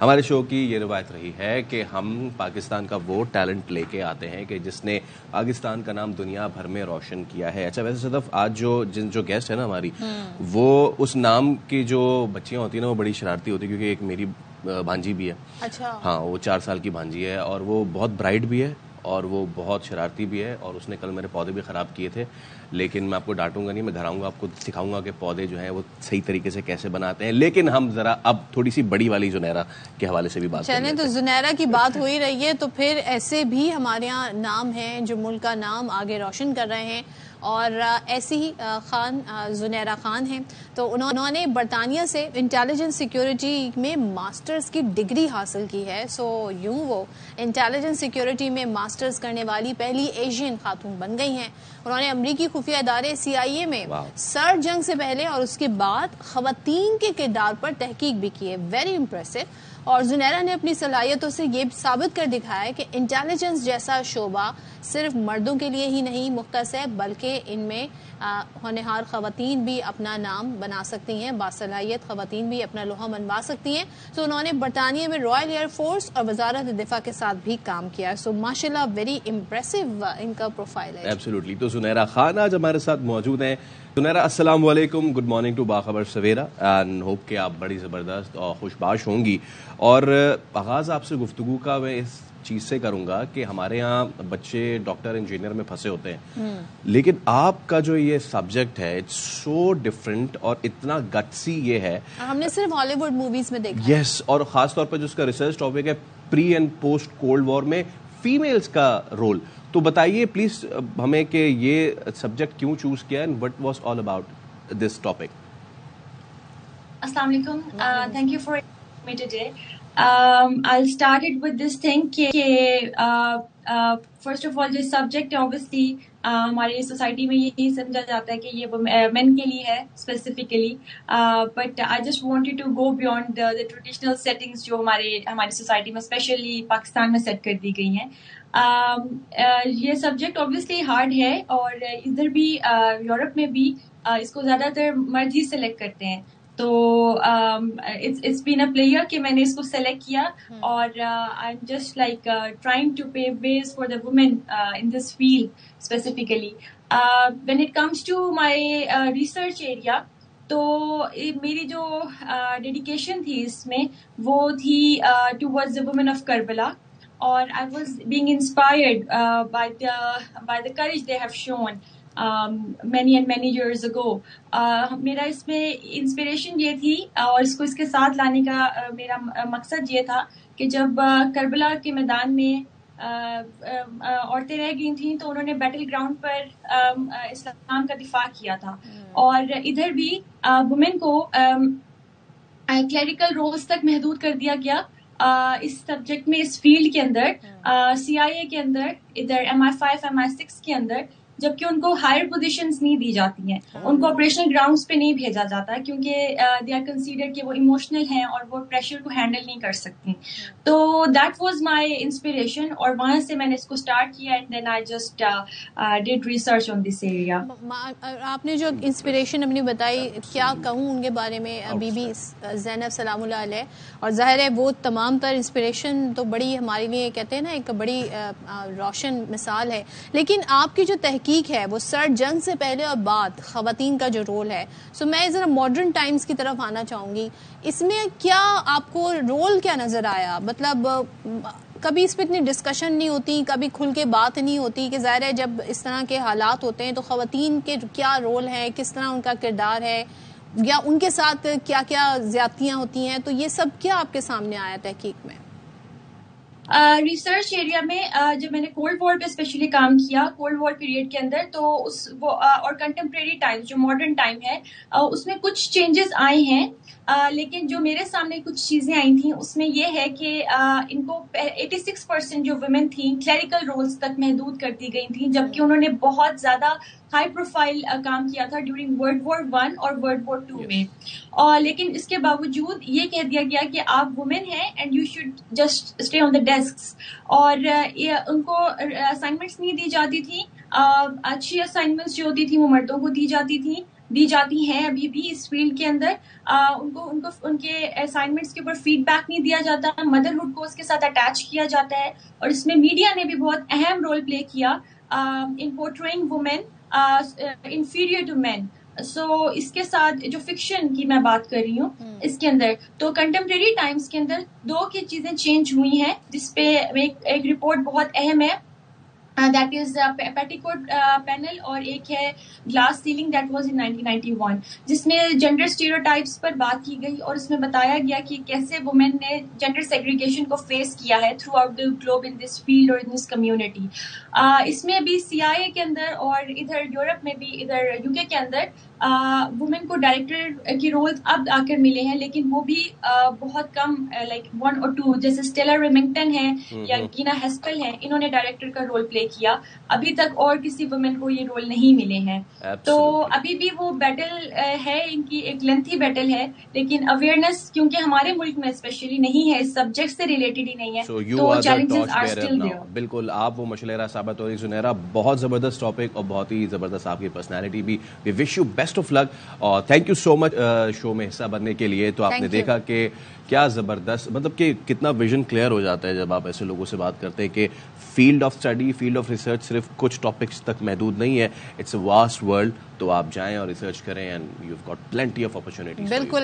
ہمارے شو کی یہ روایت رہی ہے کہ ہم پاکستان کا وہ ٹیلنٹ لے کے آتے ہیں کہ جس نے پاکستان کا نام دنیا بھر میں روشن کیا ہے. اچھا ویسے صدف آج جو گیسٹ ہے نا ہماری وہ اس نام کی جو بچیاں ہوتی ہیں نا وہ بڑی شرارتی ہوتی ہے, کیونکہ ایک میری بھانجی بھی ہے. اچھا ہاں وہ 4 سال کی بھانجی ہے اور وہ بہت برائٹ بھی ہے اور وہ بہت شرارتی بھی ہے, اور اس نے کل میرے پودے بھی خراب کیے تھے. لیکن میں آپ کو ڈانٹوں گا نہیں, میں گھر آؤں گا آپ کو سکھاؤں گا کہ پودے جو ہیں وہ صحیح طریقے سے کیسے بناتے ہیں. لیکن ہم ذرا اب تھوڑی سی بڑی والی زنیرہ کے حوالے سے بھی بات کریں. چلیں تو زنیرہ کی بات ہو ہی رہی ہے تو پھر ایسے بھی ہمارے یہاں نام ہیں جو ملک کا نام آگے روشن کر رہے ہیں, اور ایسی ہی خان زنیرہ خان ہیں. تو انہوں نے برطانیہ سے انٹیلیجنس سیکیورٹی میں ماسٹرز کی ڈگری حاصل کی ہے. سو یوں وہ انٹیلیجنس سیکیورٹی میں ماسٹرز کرنے والی پہلی ایشین خاتون بن گئی ہیں. انہوں نے امریکی خفیہ ادارے CIA میں سرد جنگ سے پہلے اور اس کے بعد خواتین کے کردار پر تحقیق بھی کی ہے. Very impressive. اور زنیرہ نے اپنی صلاحیتوں سے یہ ثابت کر دکھایا ہے کہ انٹیلیجنس جیسا شعبہ صرف مردوں کے لیے ہی نہیں مختص ہے, بلکہ ان میں ہونہار خواتین بھی اپنا نام بنا سکتی ہیں, باصلاحیت خواتین بھی اپنا لوہا منوا سکتی ہیں. تو انہوں نے برطانیہ میں رائل ایئر فورس اور وزارت دفاع کے ساتھ بھی کام کیا ہے. سو ماشاءاللہ ویری امپریسو ان کا پروفائل ہے. ایبسلیوٹلی. تو زنیرہ خان آج ہمارے ساتھ موجود ہیں. زنیرہ السلام علیکم, گڈ مارننگ ٹو باخبر سویرا, اینڈ ہوپ کہ آپ بڑی زبردست اور خوشباش ہوں گی. اور آغاز آپ سے گفتگو کا میں اس چیز سے کروں گا کہ ہمارے ہاں بچے ڈاکٹر انجینئر میں پھنسے ہوتے ہیں, لیکن آپ کا جو یہ سبجیکٹ ہے اٹس سو ڈفرینٹ اور اتنا گٹسی یہ ہے, ہم نے صرف ہالی ووڈ موویز میں دیکھا. یس, اور خاص طور پر جو اس کا ریسرچ ٹاپک ہے pre and post cold war میں فیمیلز کا رول. تو بتائیے پلیز ہمیں کہ یہ سبجیکٹ کیوں چوز کیا and what was all about this topic. السلام علیکم, thank you for me today. I'll start it with this thing کہ first of all جو سبجیکٹ obviously ہماری سوسائٹی میں یہی سمجھا جاتا ہے کہ یہ مین کے لیے ہے specifically, but I just wanted to go beyond the traditional settings جو ہماری سوسائٹی میں اسپیشلی پاکستان میں سیٹ کر دی گئی ہیں. یہ سبجیکٹ obviously ہارڈ ہے, اور ادھر بھی یورپ میں بھی اس کو زیادہ تر مرد ہی سلیکٹ کرتے ہیں. تو اٹس بین اے پلیئر کہ میں نے اس کو سلیکٹ کیا, اور I'm just like trying to pave ways for the women in this field specifically. When it comes to my research area, تو میری جو ڈیڈیکیشن تھی اس میں وہ تھی towards the women of Karbala, اور I was being inspired by the courage they have shown many and many years ago. میرا اس میں انسپریشن یہ تھی, اور اس کو اس کے ساتھ لانے کا میرا مقصد یہ تھا کہ جب کربلا کے میدان میں عورتیں رہ گئی تھیں تو انہوں نے بیٹل گراؤنڈ پر اسلام کا دفاع کیا تھا, اور ادھر بھی وومن کو کلیریکل رولز تک محدود کر دیا گیا اس سبجیکٹ میں, اس فیلڈ کے اندر, CIA کے اندر, ادھر MI5 MI6 کے اندر, جبکہ ان کو ہائر پوزیشنز نہیں دی جاتی ہیں, ان کو آپریشنل گراؤنڈز پہ نہیں بھیجا جاتا کیونکہ دے آر کنسیڈرڈ کہ وہ ایموشنل ہیں اور وہ پریشر کو ہینڈل نہیں کر سکتی. تو دیٹ واز مائی انسپریشن, اور وہاں سے میں نے اس کو اسٹارٹ کیا, and then I just did research on this area. آپ نے جو انسپریشن اپنی بتائی, کیا کہوں ان کے بارے میں, بی بی زینب سلام اللہ علیہ, اور ظاہر ہے وہ تمام تر انسپریشن تو بڑی ہمارے لیے کہتے ہیں نا ایک بڑی روشن مثال ہے. لیکن آپ کی جو تحقیق ہے وہ سرد جنگ سے پہلے اور بعد خواتین کا جو رول ہے, سو میں ذرا ماڈرن ٹائمز کی طرف آنا چاہوں گی. اس میں کیا آپ کو رول کیا نظر آیا؟ مطلب کبھی اس پہ اتنی ڈسکشن نہیں ہوتی, کبھی کھل کے بات نہیں ہوتی کہ ظاہر ہے جب اس طرح کے حالات ہوتے ہیں تو خواتین کے کیا رول ہے, کس طرح ان کا کردار ہے, یا ان کے ساتھ کیا کیا زیادتیاں ہوتی ہیں, تو یہ سب کیا آپ کے سامنے آیا تحقیق میں؟ ریسرچ ایریا میں جب میں نے کولڈ وار پہ اسپیشلی کام کیا, کولڈ وار پیریڈ کے اندر, تو اور کنٹمپریری ٹائم جو ماڈرن ٹائم ہے اس میں کچھ چینجز آئے ہیں, لیکن جو میرے سامنے کچھ چیزیں آئی تھیں اس میں یہ ہے کہ ان کو 86% جو ویمن تھیں کلیریکل رولز تک محدود کر دی گئی تھیں, جبکہ انہوں نے بہت زیادہ ہائی پروفائل کام کیا تھا ڈیورنگ ورلڈ وار 1 اور ورلڈ وار 2 میں. اور لیکن اس کے باوجود یہ کہہ دیا گیا کہ آپ وومن ہیں and you should just stay on the desks, اور ان کو اسائنمنٹس نہیں دی جاتی تھیں. اچھی اسائنمنٹس جو ہوتی تھیں وہ مردوں کو دی جاتی تھیں, دی جاتی ہیں ابھی بھی اس فیلڈ کے اندر. ان کے اسائنمنٹس کے اوپر فیڈ بیک نہیں دیا جاتا, مدرہڈ کو اس کے ساتھ اٹیچ کیا جاتا ہے, اور اس میں میڈیا نے بھی بہت اہم رول پلے کیا ان پورٹریئنگ وومین انفیریئر ٹو مین. سو اس کے ساتھ جو فکشن کی میں بات کر رہی ہوں اس کے اندر, تو کنٹمپریری ٹائمز کے اندر 2 کی چیزیں چینج ہوئی ہیں جس پہ ایک رپورٹ بہت اہم ہے, دیٹ از پیٹیکوٹ پینل, اور ایک ہے glass ceiling that was in 1991, جس میں جینڈر اسٹیریوٹائپس پر بات کی گئی, اور اس میں بتایا گیا کہ کیسے وومن نے جینڈر سیگریگیشن کو فیس کیا ہے through out the globe in this field اور ان دس کمیونٹی. اس میں بھی CIA کے اندر اور ادھر یورپ میں بھی, ادھر UK کے اندر وومن کو ڈائریکٹر کے رول اب آ کر ملے ہیں, لیکن وہ بھی بہت کم, لائک 1 or 2, جیسے اسٹیلا ریمنگٹن ہے یا گینا ہیسپل ہے, انہوں نے ڈائریکٹر کا رول پلے کیا. ابھی تک اور کسی وومن کو یہ رول نہیں ملے ہیں. تو ابھی بھی وہ بیٹل ہے, ان کی ایک لینتھی بیٹل ہے, لیکن اویئرنیس کیونکہ ہمارے ملک میں اسپیشلی نہیں ہے, اس سبجیکٹ سے ریلیٹڈ ہی نہیں ہے, تو چیلنجز آر اسٹل دیئر. بالکل, آپ وہ مشلہ ثابت ہو رہی زنیرہ. بہت زبردست ٹاپک اور بہت ہی زبردست آپ کی پرسنالٹی بھی. وی وش یو بیسٹ آف لک اور تھینک یو سو مچ شو میں حصہ بننے کے لیے. تو آپ نے دیکھا کہ کیا زبردست, مطلب کہ کتنا ویژن کلیئر ہو جاتا ہے جب آپ ایسے لوگوں سے بات کرتے ہیں کہ field of study, field of research صرف کچھ ٹاپکس تک محدود نہیں ہے, اٹس اے واسٹ ورلڈ. تو آپ جائیں اور ریسرچ کریں and you have got plenty of opportunities. بالکل.